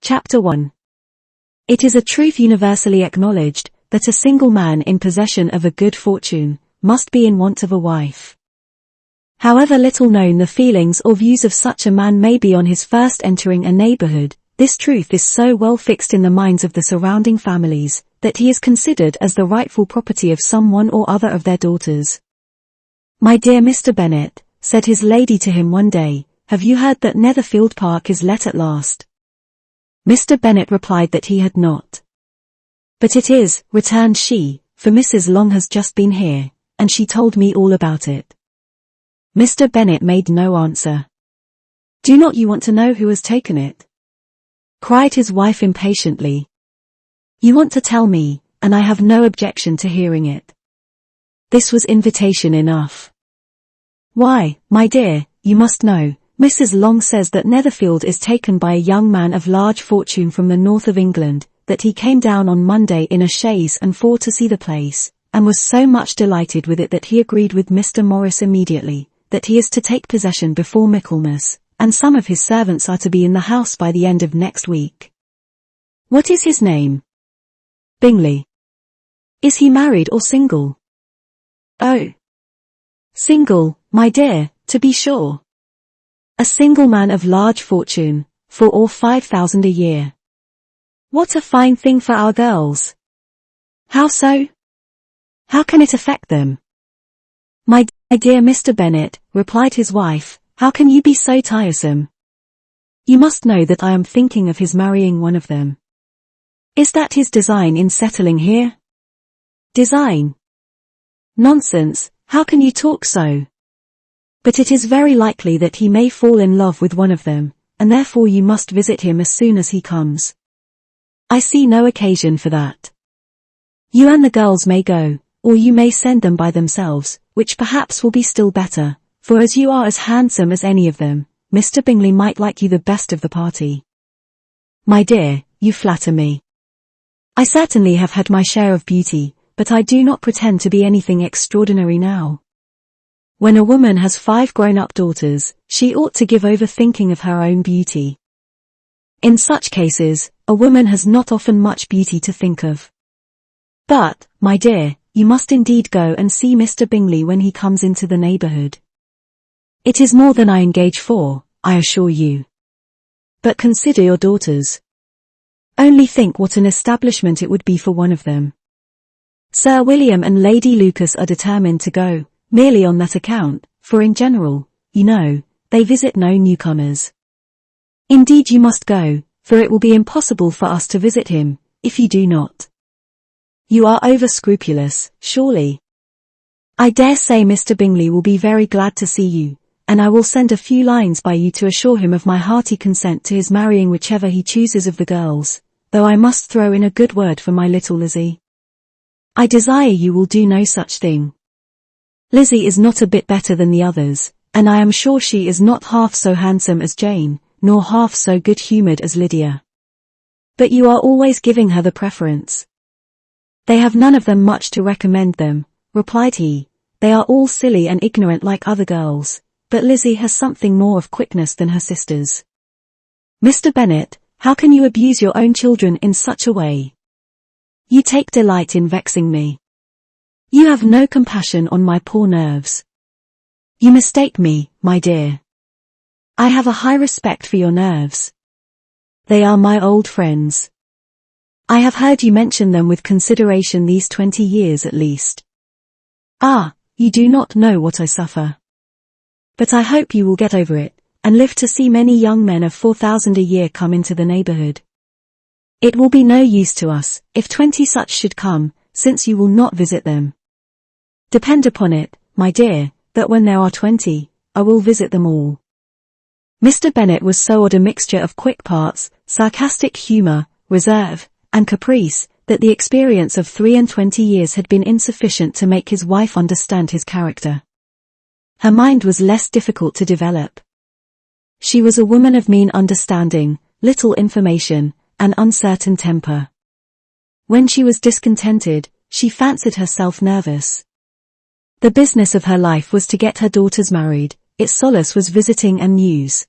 Chapter 1. It is a truth universally acknowledged, that a single man in possession of a good fortune, must be in want of a wife. However little known the feelings or views of such a man may be on his first entering a neighborhood, this truth is so well fixed in the minds of the surrounding families, that he is considered as the rightful property of some one or other of their daughters. "My dear Mr. Bennet," said his lady to him one day, "have you heard that Netherfield Park is let at last?" Mr. Bennet replied that he had not. "But it is," returned she, "for Mrs. Long has just been here, and she told me all about it." Mr. Bennet made no answer. "Do not you want to know who has taken it?" cried his wife impatiently. "You want to tell me, and I have no objection to hearing it." This was invitation enough. "Why, my dear, you must know, Mrs. Long says that Netherfield is taken by a young man of large fortune from the north of England, that he came down on Monday in a chaise and four to see the place, and was so much delighted with it that he agreed with Mr. Morris immediately, that he is to take possession before Michaelmas, and some of his servants are to be in the house by the end of next week. What is his name? Bingley. Is he married or single? Oh. Single, my dear, to be sure. A single man of large fortune, 4 or 5,000 a year. What a fine thing for our girls. How so? How can it affect them? My dear Mr. Bennet, replied his wife, how can you be so tiresome? You must know that I am thinking of his marrying one of them. Is that his design in settling here? Design? Nonsense, how can you talk so? But it is very likely that he may fall in love with one of them, and therefore you must visit him as soon as he comes. I see no occasion for that. You and the girls may go, or you may send them by themselves, which perhaps will be still better, for as you are as handsome as any of them, Mr. Bingley might like you the best of the party. My dear, you flatter me. I certainly have had my share of beauty, but I do not pretend to be anything extraordinary now. When a woman has 5 grown-up daughters, she ought to give over thinking of her own beauty. In such cases, a woman has not often much beauty to think of. But, my dear, you must indeed go and see Mr. Bingley when he comes into the neighborhood. It is more than I engage for, I assure you. But consider your daughters. Only think what an establishment it would be for one of them. Sir William and Lady Lucas are determined to go, merely on that account, for in general, you know, they visit no newcomers. Indeed you must go, for it will be impossible for us to visit him, if you do not. You are over-scrupulous, surely. I dare say Mr. Bingley will be very glad to see you, and I will send a few lines by you to assure him of my hearty consent to his marrying whichever he chooses of the girls, though I must throw in a good word for my little Lizzie. I desire you will do no such thing. Lizzie is not a bit better than the others, and I am sure she is not half so handsome as Jane, nor half so good-humoured as Lydia. But you are always giving her the preference. They have none of them much to recommend them, replied he. They are all silly and ignorant like other girls, but Lizzie has something more of quickness than her sisters. Mr. Bennet, how can you abuse your own children in such a way? You take delight in vexing me. You have no compassion on my poor nerves. You mistake me, my dear. I have a high respect for your nerves. They are my old friends. I have heard you mention them with consideration these 20 years at least. Ah, you do not know what I suffer. But I hope you will get over it, and live to see many young men of 4,000 a year come into the neighborhood. It will be no use to us, if 20 such should come, since you will not visit them. Depend upon it, my dear, that when there are 20, I will visit them all. Mr. Bennet was so odd a mixture of quick parts, sarcastic humour, reserve, and caprice, that the experience of 23 years had been insufficient to make his wife understand his character. Her mind was less difficult to develop. She was a woman of mean understanding, little information, and uncertain temper. When she was discontented, she fancied herself nervous. The business of her life was to get her daughters married, its solace was visiting and news.